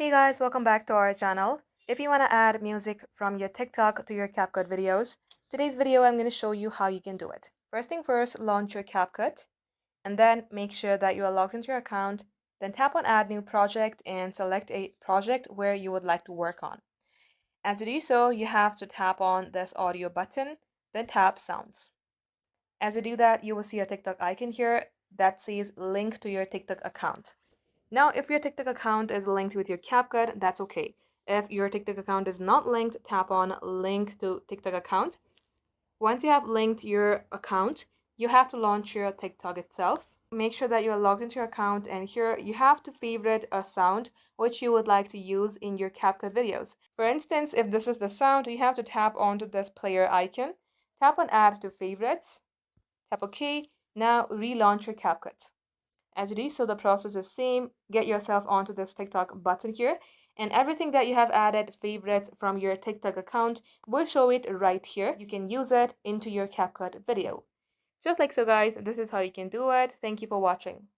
Hey guys, welcome back to our channel. If you want to add music from your TikTok to your CapCut videos, today's video I'm going to show you how you can do it. First thing first, launch your CapCut and then make sure that you are logged into your account. Then tap on Add New Project and select a project where you would like to work on. And to do so, you have to tap on this audio button, then tap Sounds. As you do that, you will see a TikTok icon here that says link to your TikTok account. Now, if your TikTok account is linked with your CapCut, that's okay. If your TikTok account is not linked, tap on link to TikTok account. Once you have linked your account, you have to launch your TikTok itself. Make sure that you are logged into your account, and here you have to favorite a sound which you would like to use in your CapCut videos. For instance, if this is the sound, you have to tap onto this player icon, tap on add to favorites, tap OK. Now relaunch your CapCut. As you do so, the process is same. Get yourself onto this TikTok button here, and everything that you have added favorites from your TikTok account will show it right here. You can use it into your CapCut video. Just like so guys, this is how you can do it. Thank you for watching.